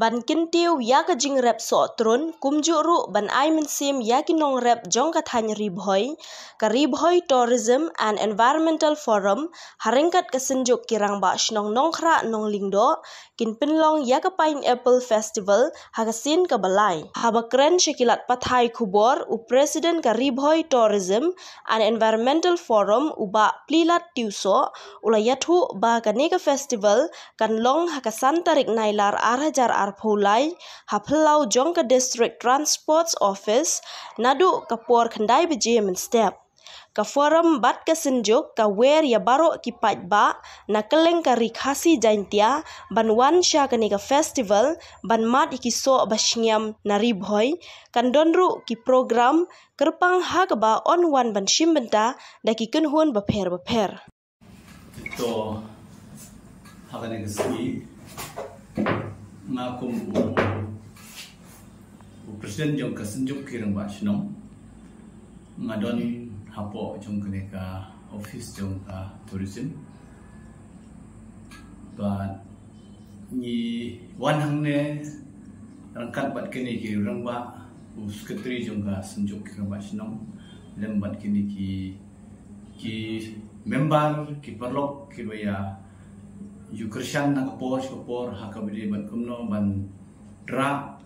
ban kintiu ya ka jing rep so trun kumju ru ban ai min sim ya ki nong rep jong ka thany ribhoi tourism and environmental forum haringkat ka senjuk kirang ba shnong nongkhra nong lingdo kin pinlong ya ka pineapple festival hakasin ka balai haba kren shekilat pathai khubor u president ka ribhoi tourism and environmental forum uba plilat tiuso ulayathu ba ka nega festival kan long hakasan tarik nailar arhajar arphulai haplau jong ka district transports office nadu kapor khandai beje min step ka forum bat ka senjuk ka wer ya baro ki paj ba na keleng ka rikhasi jaintia banwan sha ka nega festival ban mat ikiso bashnyam na ribhoi kan donru ki program kerpang ha ka ba on wan ban shimbenta da ki kunhun bapher to hakane gesi ngakum presiden jong ka senjuk kirang ba shnong ngadon hapo jong ka office jong ka tourism but ni wan hang ne rangkat bat kini ki rang ba secretary jong ka senjuk kirang ba shnong lem bat kini ki member ki perlok ki baya Yukershan na kapor hakabili ban kumno ban dra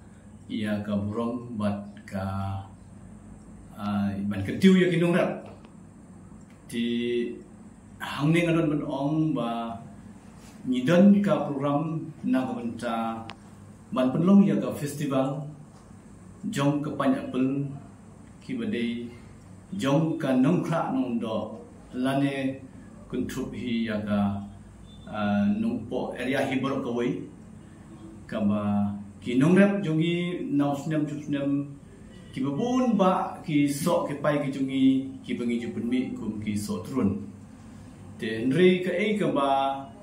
ia ka burong bat ka ban ketiu ya kinung rap di hangning adon ban ong ba nyidon ka program na kabenta ban penlong ya ka festival jong ka pineapple ki badai jong ka nongkra nong do lane kuntrup hi ya ka nungpo area hibor kawai kama ki nongrep jongi nausnem chusnem ki babun ba ki so ki pai ki jongi ki bangi jupun mi kum ki so trun ten re ka e ka ba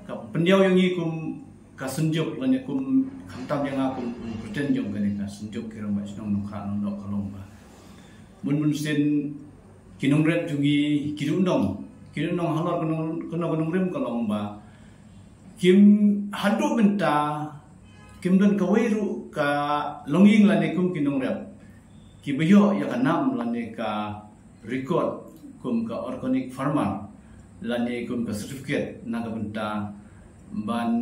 ka pendiau yangi kum ka sunjuk lanya kum khamtam yang kum pretend jong ka sunjuk ki ramba snong nongkha nong dok kalong ba mun sen ki nongrep jongi ki undong halor kono nongrem kalong ba kim hadu menta kim don kawiru ka longing lane kum kinong rep ki bayo ya kanam lane ka record kum ka organic farmer lane kum ka certificate na ka menta ban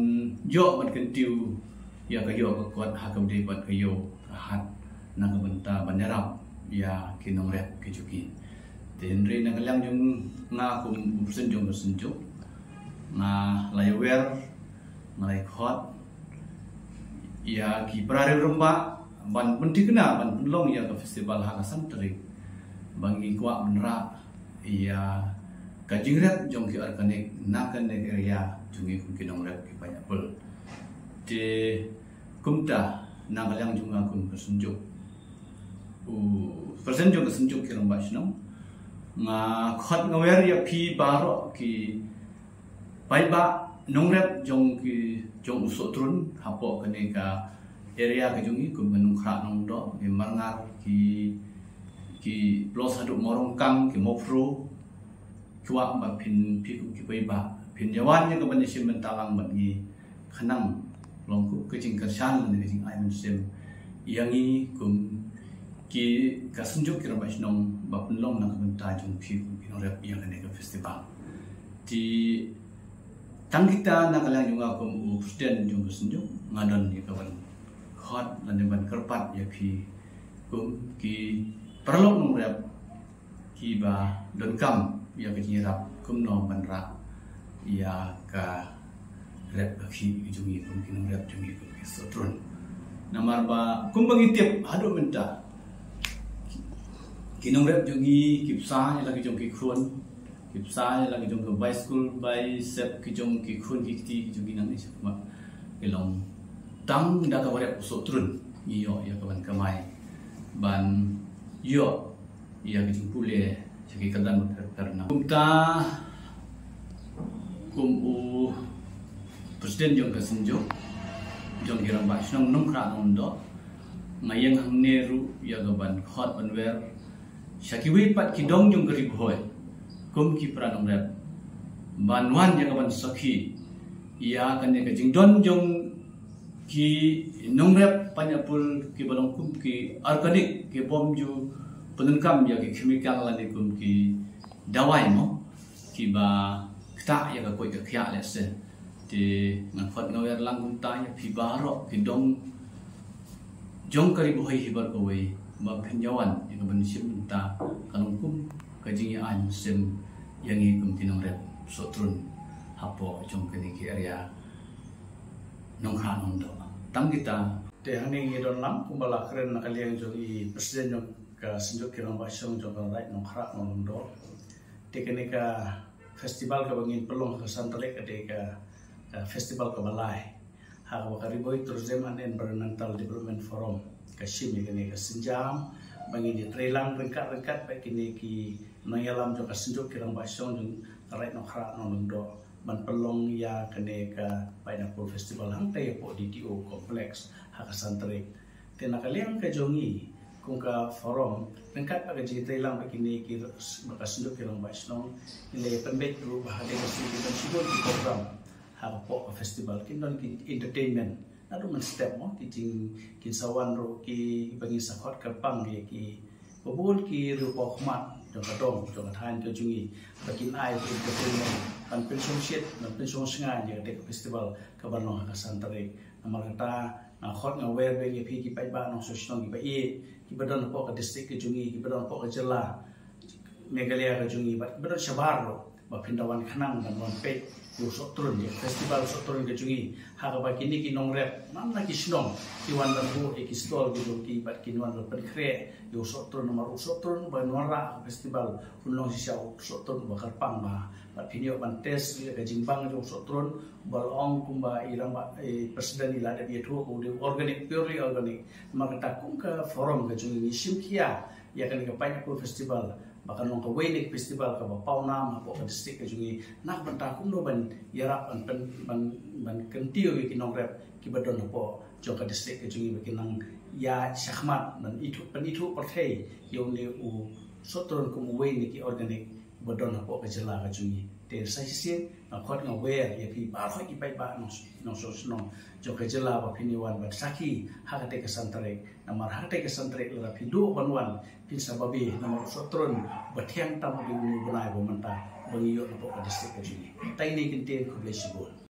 yo ban kentiu ya ka yo ka kot hakam de bat ka yo hat na ka menta ban yarap ya kinong rep ki juki ten re na kalang jong nga kum senjong senjuk na layawer ngalai khot ya ki prare remba ban penting kena ban penlong ya ke festival hakasan terik bangi kwa menra ya ka jingret jong ki organik nakan ne area jungi kum kinong rep ki pineapple de kumta nagalang junga kum kesenjuk persen jong kesenjuk ki remba shnong nga khot ngawer ya pi baro ki pai ba nongrep jong usok trun hapo kene ka area ka jongi kum menungkra nong do ki marngar ki plos hadu morong kang ki mofro kuak ba pin pi kum ki pai ba pin yawan nya ka ban sim mentalang ban gi khanang longku ke jing kersan ne jing ai men sim yangi kum ki ka sunjuk ki rabas nong ba penlong na ka benta jong pi kum ki norep yang ne ka festival di tang kita nakalang yung akum presiden yung senjuk ngadon ya kawan khot lan ban kerpat ya ki kum ki perlu ngrep ki ba don kam ya ki nyirap kum no ban ra ya ka rep ki jungi kum ki ngrep jungi kum ki sotrun namar ba kum bangitip hadu menta ki ngrep jungi ki psa ya lagi jungi khron kipsai lagi jong ke by school by sep ki jong ki khun ki ti jong nang ni sama kelong tang da ka warep usok trun iyo ya kawan kamai ban yo ya ki jong pule segi kadan karena kumta kum presiden jong ke senjo jong kirang ba snong nongkra nondo ngayeng hang neru ya gaban khot banwer syakiwi pat ki dong jong gerib hoy kum ki pranong rep banwan ya kawan sakhi ya kan ya jing don jong ki nongrep panyapul ki balongkum ki organik ki bomju penenkam ya ki chemical la ni kum ki dawai mo ki ba kta ya ka koi ka khya le se ti ngan khot ngawer lang kum ta ya phi baro ki dong jong kari bohai hibar ko wei ba phenyawan ya ka ban sim ta kalongkum ka jing ya an sim yang i kum ti nongrep sotrun hapo jong kani ki area nongkha nondo tam kita te haning i don lam kumbala kren nakaliang jong i presiden jong ka sinjok kirang ba song jong ka right nongkha nondo te kene ka festival ka bangin pelong ka santalek ade ka festival ka balai ha ka kariboy tourism and environmental development forum ka sim kene ka sinjam bangin di trelang rengkat pa kene ki noyalam jong ka sinjok kirang ba song jong right nongkha nondo man pelong ya kene ka pineapple festival hang tay po DTO complex hakasantrek tena kaliang ka jongi kung ka forum nangkat pa gaji lang pa kini ki makasundok kirang basnong ile pembet ru bahade ka sigol ki program ha po festival kinon ki entertainment adu man step mo teaching kinsawan ro ki bagi sakot ka pang ki bubul ki ru po khmat jong kadong jong than ke jungi bakin ai ke entertainment kan pensong shit dan pensong sengai dia dek festival ka banong ka santre namar kata khot nga wer be ngi ki pai ba nong sosnong ki ba ki badon po ka district ke jungi ki badon po ka jela Meghalaya ka jungi ba badon shabar ro ba pindawan khanang dan mon pe yo sotrun dia festival sotrun ke jungi ha ka ba kini ki nong rep nam na ki snong ki wan dan bu ki stol ki ba ki wan ro kre yo sotrun nomor sotrun ba nora festival hunlong si siau sotrun ba karpang ba ba pinyo ban tes ka jimbang yo sotrun balong kumba irang ba presiden ila da bietu ko de organic purely organic maka takung ka forum ka jungi simkia ya kan ka pineapple festival bahkan nong ka wenik festival ka ba pauna ma po ka district ka jungi nak banta kum no ban yarap ban kentiu ki nong rep ki badon po jo ka district ka jungi bakinang ya syahmat dan itu partai yo ne u sotron kum wenik ki organic badon po ka jela ka jungi te sai sisi na khot nga wer ya pi ba khoi ki pai ba no so no jo ka jela ba phini wan ba saki ha ka te ka santre namar ha te ka santre la phi do wan pin sababi namar sotron ba thiang tam bi bunai bo manta bangi yo po ka district ka jungi tai ne kin te ko le sibol